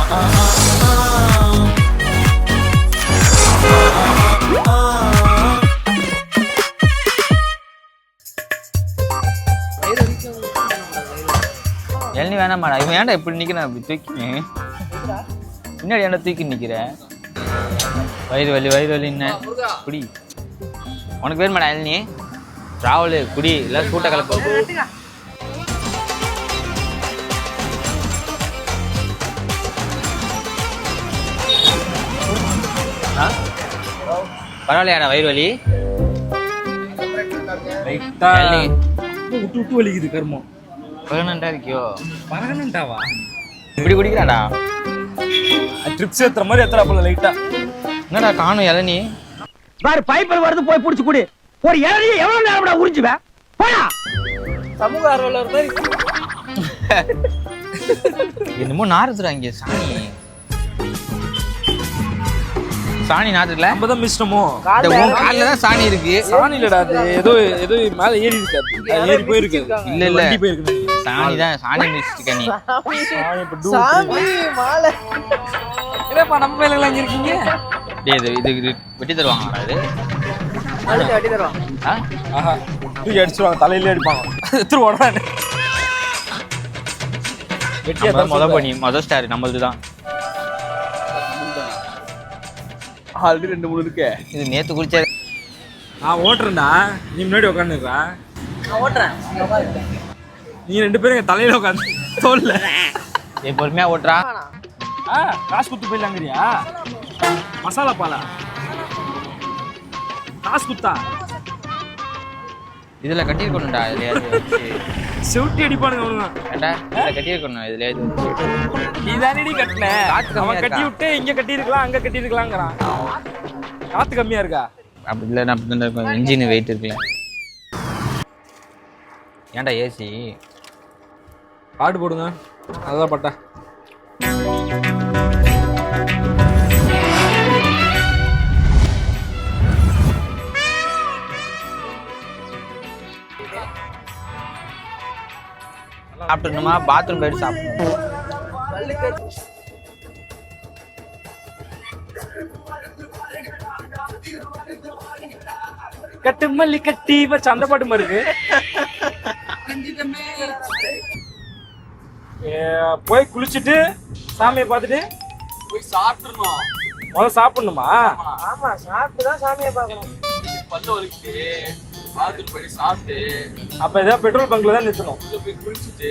இளநீ வேணாமாடா, இவன் ஏன்டா இப்படி நிற்கிறேன்? அப்படி தூக்கினேன் பின்னாடி ஏன்டா தூக்கி நிற்கிறேன்? வயிறு வலி என்ன குடி. உனக்கு வேணுமாடா இளநீ? ராவலு குடி, இல்லை சூட்டை கலப்பு. பரவாயில்லையாடா வயிறு வலி? விட்டு வலிக்குது கர்மம். பர்மனண்டா இருக்கியோ? பர்மனண்டாவா? இப்படி குடிக்கிறாடா? ட்ரிப்ஸ் ஏத்துற மாதிரி ஏத்துறாப்புல லைட்டா. என்னடா காணும் இளநீ? பாரு பைப்பர் வருது, போய் புடிச்சு குடி. ஒரு இளநீ எவ்வளவு நேரம்டா உறிஞ்சுவ? போடா. சமூக ஆர்வலர் மாதிரி என்னமோ நாறுதுடா இங்க. சாணி நாறுதுல? நம்ம தான் மிஸ்டமோ. கால்ல தான் சாணி இருக்கு. சாணி இல்லடா, அது ஏதோ மேல ஏறி இருக்காது. ஏறி போயிருக்கு. இல்ல வண்டி போயிருக்கு. சாணி தான், சாணி மிஸ்டிக்க நீ. சாமி மாலை. என்னப்பா நம்ம மேல இங்க இருக்கீங்க? டேய் இது வெட்டி தருவாங்கடா இது? அதுக்கு வெட்டி தருவாங்க. ஆஹா, தூக்கி அடிச்சுவாங்க, தலையிலே அடிப்பாங்க. எடுத்து ஓடுறானே. வெட்டியா மொத ஸ்டார் நம்மளது தான். ஆல்ரெடி 2-3 இருக்கு. இது நேத்து குடிச்ச. நான் ஓட்டுறேன்டா, நீ முன்னாடி உட்காந்துருக்கா. நான் ஓட்டுறேன். நீ 2 பேரும் எங்க தலையில உட்காந்து தோல்ல. பொறுமையா ஓட்டுறா. காசு குத்து போயிடலாங்கிறியா? மசாலா பாலா காசு குத்தா இதுல கட்டிருக்கணும்டா. இதுலயாவது செவுட்டி அடிப்பானுங்க அவனுங்க. ஏண்டா இதுல கட்டிருக்கணும். இதுலயாவது நீ தானடி கட்டின. அவன் கட்டி விட்டு இங்க கட்டி இருக்கலாம், அங்க கட்டி இருக்கலாங்கிறான். காத்து கம்மியா இருக்கா? அப்படி இல்லை, நான் இன்ஜின் வெயிட் இருக்குல்ல. ஏன்டா ஏசி பாட்டு போடுங்க. அதான் பட்டா. சாப்பிட்டுணுமா? பாத்ரூம் போயிட்டு சாப்பிடணும். கட்டு மல்லி கட்டி வச்சு அந்த பாட்டு மாதிரி இருக்கு. போய் குளிச்சுட்டு சாமியை பார்த்துட்டு போய் சாப்பிட்டுருணும். முதல்ல சாப்பிடணுமா? ஆமா, சாப்பிட்டு தான் சாமியை பார்க்கணும். பல்ல வலிக்கு பாத்ரூம் போய் சாப்பிட்டு அப்ப ஏதாவது பெட்ரோல் பங்க்ல தான் நிறுத்தணும். போய் குளிச்சுட்டு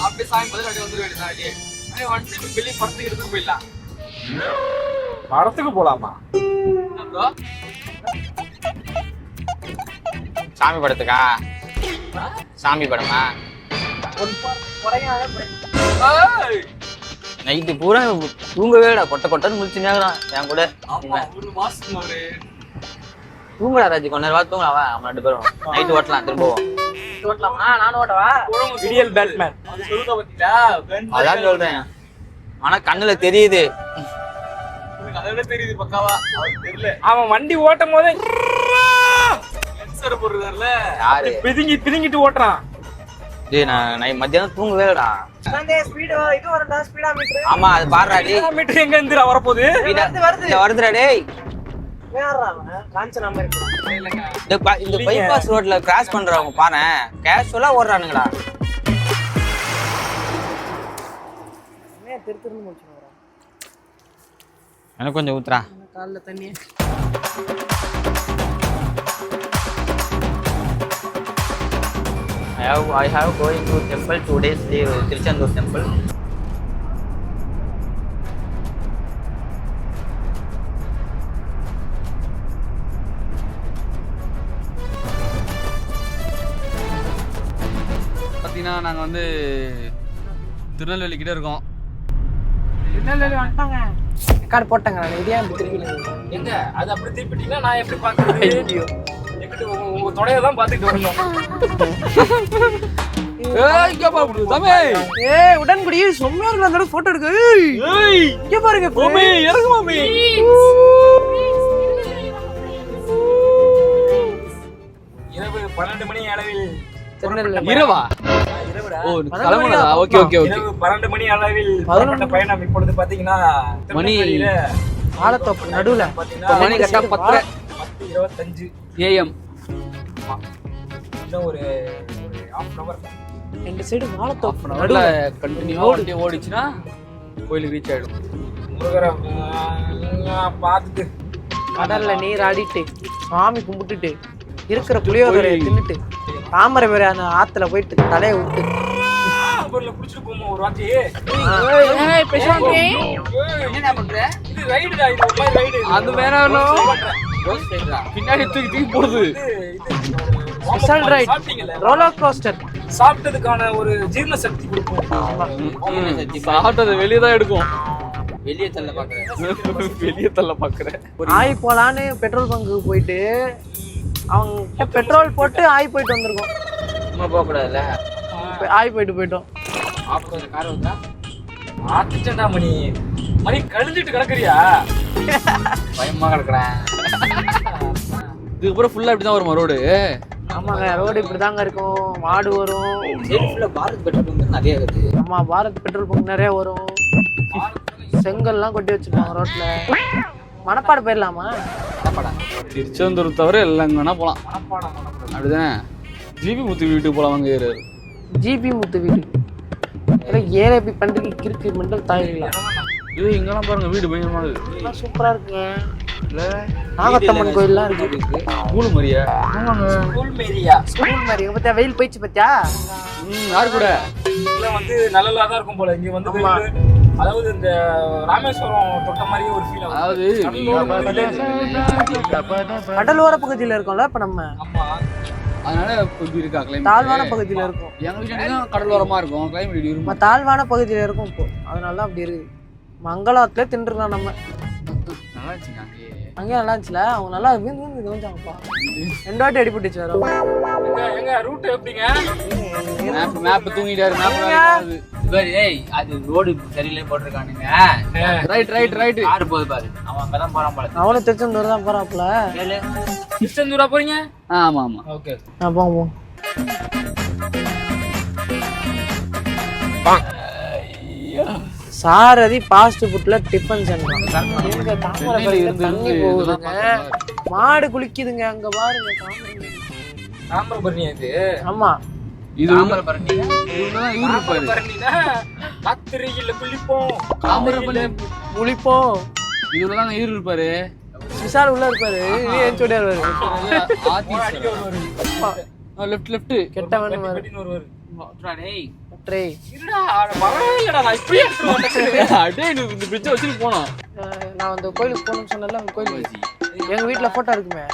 அப்படியே சாமி பார்த்து அப்படியே வந்துட வேண்டியதான். வந்துட்டு வெளியே படத்துக்கு எடுத்துட்டு போயிடலாம். படத்துக்கு போலாமா? சாமி படத்துக்கா? சாமி படமா? நைட்டு பூரா தூங்கவேடா, கொட்டன்னு முடிச்சுனாங்கதான் என் கூட. தூங்கடா ராஜி, கொஞ்ச நேரம் தூங்கலாவா? நம்ம 2 பேரும் நைட்டு ஓட்டலாம். திரும்பவும் ஓட்டலாமா? நானும் ஓட்டவா? விடியல் பேட்மேன் அதான் சொல்றேன். ஆனா கண்ணுல தெரியுது. தெரியுது பக்காவா. அவன் வண்டி ஓட்டும் போதே பிதுங்கிட்டு ஓட்டுறான். நான் மத்தியானம் தூங்கவேடா. ஆமா, அது பாடுறா. மீட்டர் எங்க இருந்து வரப்போகுது? வருதுடா டேய். இந்த பைபாஸ் ரோட்ல கிராஸ் பண்றவங்க பாரு, கேஷுவலா ஓடுறானுங்களா. எனக்கு கொஞ்சம் ஊத்துறா. கால்ல தண்ணி. I have going to temple 2 days leave, Tiruchendur temple. பார்த்தீங்கன்னா நாங்கள் வந்து திருநெல்வேலி கிட்ட இருக்கோம். திருநெல்வேலி வந்துட்டாங்க. கார்டு போட்டாங்க. நான் இதே அப்படி திருப்பி எங்க அது அப்படி திருப்பிட்டீங்கன்னா நான் எப்படி பார்க்கறது? உங்க தொடையை தான் பார்த்துட்டு வரணும். உடன்குடி செம்மையா இருக்கு. அந்த போட்டோ எடுக்க. இங்க பாருங்க. இறங்கு மாமி. இரவு 12 மணி அளவில் இரவா? இரவு ஓ கிளம்புனதா? Okay okay okay. இரவு 12 மணி அளவில் 11 புறப்பட்ட பயணம் இப்பொழுது பாத்தீங்கன்னா மணி திருநெல்வேலியில வாழைத்தோப்பு நடுவுல பாத்தீங்கன்னா மணி கரெக்டா 10:25 ஏஎம். இன்னும் ஒரு half an hour. 2 சைடு வாழைத்தோப்பு நடுவுல நடுவுல கண்டினியூவா வண்டி ஓடிச்சுன்னா கோயிலுக்கு ரீச் ஆயிடும். முருகரை பார்த்துட்டு கடல்ல நீர் ஆடிட்டு சாமி கும்பிட்டுட்டு இருக்கிற புளியோதரையை தின்னுட்டு தாமரை வேற அந்த ஆத்துல போயிட்டு தலையை விட்டு ஊர்ல குடிச்சிட்டு போமா ஒரு வாட்டி. என்ன பண்ற? இது ரைடுடா, இது ஒரு மாதிரி ரைடு. அது வேற பின்னாடி தூக்கி தூக்கி போடுது. ஸ்பெஷல் ரைட் சாப்பிட்டீங்கல்ல, ரோலர் கோஸ்டர். சாப்பிட்டதுக்கான ஒரு ஜீரண சக்தி கொடுக்கும். சாப்பிட்டது வெளியே தான் எடுக்கும். வெளியே தள்ள பாக்குறேன், வெளியே தள்ள பாக்குறேன். ஆய் போலான்னு பெட்ரோல் பங்குக்கு போயிட்டு அவங்க பெட்ரோல் போட்டு ஆய் போயிட்டு வந்திருக்கோம். சும்மா போக கூடாதுல்ல. ஆய் போயிட்டோம். கார் வந்தா ஆத்திச்சண்டா மணி மணி கழிஞ்சிட்டு கிடக்குறியா? பயமா கிடக்குறேன். இதுக்கப்புறம் ஃபுல்லா இப்படிதான் வருமா ரோடு? ஆமாங்க, ரோடு இப்படிதாங்க இருக்கும். மாடு வரும். பாரத் பெட்ரோல் பங்க் நிறைய இருக்குது. ஆமா, பாரத் பெட்ரோல் பங்க் நிறைய வரும். செங்கல்லாம் கொட்டி வச்சிருப்பாங்க ரோட்ல. மணப்பாடு போயிடலாமா? திருச்செந்தூர் தவிர எல்லாம் வேணா போலாம். அப்படிதான். ஜிபி முத்து வீட்டுக்கு போலாம். அங்க ஏறு. ஜிபி முத்து வீடு ஏற எப்படி பண்றீங்க? கிறுக்கு மெண்டல் தாயிங்களா? இது இங்கெல்லாம் பாருங்க, வீடு பயங்கரமானது. சூப்பரா இருக்குங்க. நாகத்தம்மன் கோயில்லாம் இருக்கு. ஸ்கூல் மாதிரியா? School Maria? ஸ்கூல் மாதிரி. இங்க பத்தியா வெயில் போயிடுச்சு பத்தியா? யாரு கூட? இதெல்லாம் வந்து நல்லா தான் இருக்கும் போல. இங்க வந்து அதாவது இந்த ராமேஸ்வரம் தொட்ட மாதிரியே ஒரு ஃபீல் ஆகும். அதாவது கடலோர பகுதியில இருக்கோம்ல இப்ப நம்ம. ஆமா, அதனால இப்படி இருக்கா கிளைமேட்? தாழ்வான பகுதியில இருக்கும். எங்க வீட்டுல கடலோரமா இருக்கும் கிளைமேட். நம்ம தாழ்வான பகுதியில இருக்கும் இப்போ. அதனால அப்படி இருக்குது. மங்களத்துல தின்றுக்கலாம் நம்ம. நல்லா இருந்துச்சுங்க அங்கேயே. அங்கேயே நல்லா இருந்துச்சுல. அவங்க நல்லா வீந்து கவனிச்சாங்கப்பா. 2 வாட்டி அடிபட்டுச்சு வர. எங்க ரூட் எப்படிங்க? மேப் தூங்கிட்டாரு. மேப் ஏய், அது ரோடு சரியில்லை போட்டிருக்கானுங்க. ரைட் யாரு போகுது பாரு. அவன் அங்கதான் போறான் போல. அவனும் திருச்செந்தூர் தான் போறாப்புல. திருச்செந்தூரா போறீங்க? ஆமா. ஓகே, போங்க. சாரதி ஃபாஸ்ட் ஃபுட்ல டிஃபன் சென்டர். எங்க தாமரைபரணியில தண்ணி போகுதுங்க. மாடு குளிக்குதுங்க அங்க பாருங்க. தாமிரபரணி இது. ஆமா, இது தாமிரபரணி. இதுதான் இவரு இருப்பாரு. தாமிரபரணினா ராத்திரியில குளிப்போம், தாமிரபரணி குளிப்போம். இதுலதான் இவரு இருப்பாரு. விசால் உள்ள இருப்பாரு. ஏன் சொல்லி வருவாரு. லெஃப்ட் கெட்டவன் வருவாரு. ட்ரை. இருடா, வரவே இல்லடா, நான் இப்படியே எடுத்துட்டு வந்துட்டேன். அடே இந்த பிரிட்ஜ் வச்சுட்டு போனோம். நான் அந்த கோயிலுக்கு போகணும்னு சொன்னல. அந்த கோயிலுக்கு எங்க வீட்டுல போட்டோ இருக்குமே.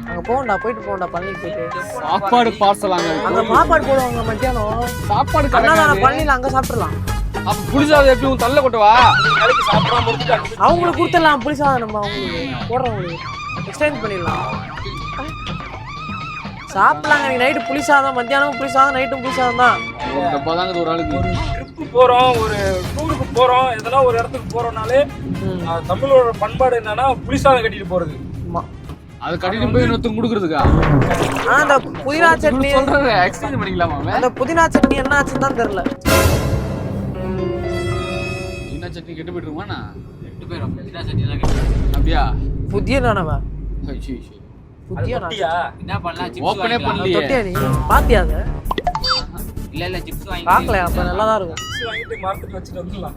அங்க போகண்டா, போயிட்டு போகண்டா. பழனிக்கு போயிட்டு சாப்பாடு பார்சல் அங்க சாப்பாடு போடுவாங்க மத்தியானம். சாப்பாடு கண்ணாதான பழனியில அங்க சாப்பிடலாம். அப்ப புளிசாதம் எப்படி உன் தள்ள கொட்டவா? நாளைக்கு சாப்பிடாம இருந்துட்டாங்க. அவங்களுக்கு கொடுத்துடலாம் புளிசாதம். நம்ம அவங்களுக்கு போடுறவங்களுக்கு எக்ஸ்சேஞ்ச் பண்ணிடலாம். சாப்பிடலாங்க. நீ நைட்டு புளிசாதம், மத்தியானம் புளிசாதம், நைட்டும் புளிசாதம் தான். டப்பாதாங்க ஒரு ஆளுக்கு. ட்ரிப்பு போறோம், ஒரு டூருக்கு போறோம், இதெல்லாம் ஒரு இடத்துக்கு போறோம்னாலே தமிழோட பண்பாடு என்னன்னா புளிசாதம் கட்டிட்டு போறது. ஆமா, அது கட்டிட்டு போய் இன்னொருத்தருக்கு கொடுக்குறதுக்கா? அந்த புதினா சட்னி சொல்றது எக்ஸ்சேஞ்ச் பண்ணிக்கலாமா? அந்த புதினா சட்னி என்ன ஆச்சுன்னு தான் தெரியல. புதினா சட்னி கெட்டு போயிட்டுருமா? கெட்டு போயிடும். புதினா சட்னி எல்லாம் கெட்டு. அப்படியா? புதிய நானவா? ஐயோ, புதிய தொட்டியா? என்ன பண்ணலாம்? ஓப்பனே பண்ணலையே. தொட்டியா நீ பாத்தியா? அத இல்ல சிப்ஸ் வாங்கி பாக்கல. அப்ப நல்லா தான் இருக்கும். சிப்ஸ் வாங்கிட்டு மரத்துக்கு வச்சுட்டு வந்துடலாம்.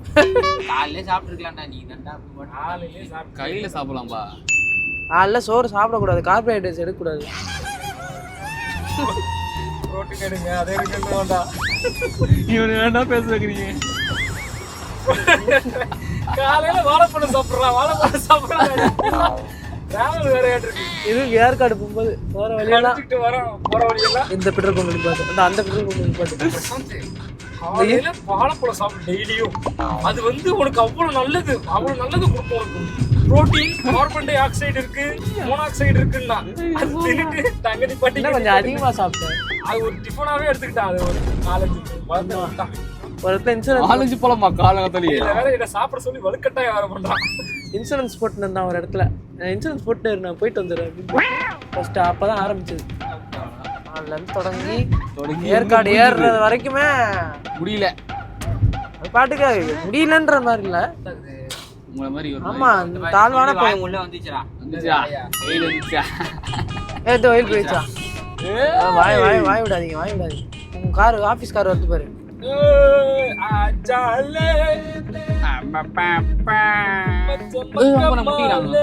காலையிலே சாப்பிட்டுருக்கலாம்டா. நீ நண்டா காலையிலே சாப்பிட்டு கையில சாப்பிடலாம்பா. காலைல சோறு சாப்பிடக்கூடாது. கார்போஹைட்ரேட்ஸ் எடுக்கக்கூடாது. ரோட்டுக்கு எடுங்க, அதே எடுக்க வேண்டாம். இவனு வேண்டாம் பேச வைக்கிறீங்க. காலையில வாழைப்பழம் சாப்பிடலாம், வாழைப்பழம் சாப்பிடலாம். டிராவல் வேற இருக்கு. இது ஏற்காடு போகும்போது போற வழியெல்லாம் வரோம், போற வழியெல்லாம் இந்த பெட்ரோல் பங்க் பார்த்து அந்த பெட்ரோல் பங்க் பார்த்து காலையில வாழைப்பழம் சாப்பிடு டெய்லியும். அது வந்து உனக்கு அவ்வளவு நல்லது, அவ்வளவு நல்லது கொடுக்கும். உனக்கு புரோட்டீன், கார்பன் டை ஆக்சைடு இருக்கு, மோனாக்சைடு இருக்குன்னா அது தின்னுட்டு தங்கடி பட்டி கொஞ்சம் அதிகமா சாப்பிட்டேன். அது ஒரு டிஃபனாவே எடுத்துக்கிட்டான். அது ஒரு 4-5 வளர்ந்து விட்டான். ஒருத்தன் இன்சூரன்ஸ் 4-5 போலமா காலகட்டத்திலேயே. வேற இதை சாப்பிட சொல்லி வலுக்கட்டாயம் வேற பண்றான். இன்சூரன்ஸ் போட்டு இருந்தான் ஒரு இடத்துல. இன்சூரன்ஸ் போட்டு நான் போயிட்டு வந்துடுறேன். ஃபர்ஸ்ட் அப்பதான் ஆரம்பிச்சது. அதுல இருந்து தொடங்கி ஏற்காடு ஏறுறது வரைக்குமே முடியல. அது பாட்டுக்கு முடியலன்ற மாதிரி இல்ல. உங்களை மாதிரி ஒரு ஆமா இந்த தாழ்வான பகுதி. உள்ள வந்துச்சா? வெயில் வந்துச்சா? ஏதோ வெயில் போயிடுச்சா? வாய் விடாதீங்க, வாய் விடாதீங்க. உங்க கார் ஆபீஸ் கார் வந்து பாரு. ஆச்சாலே முட்டிக்கிறாங்க.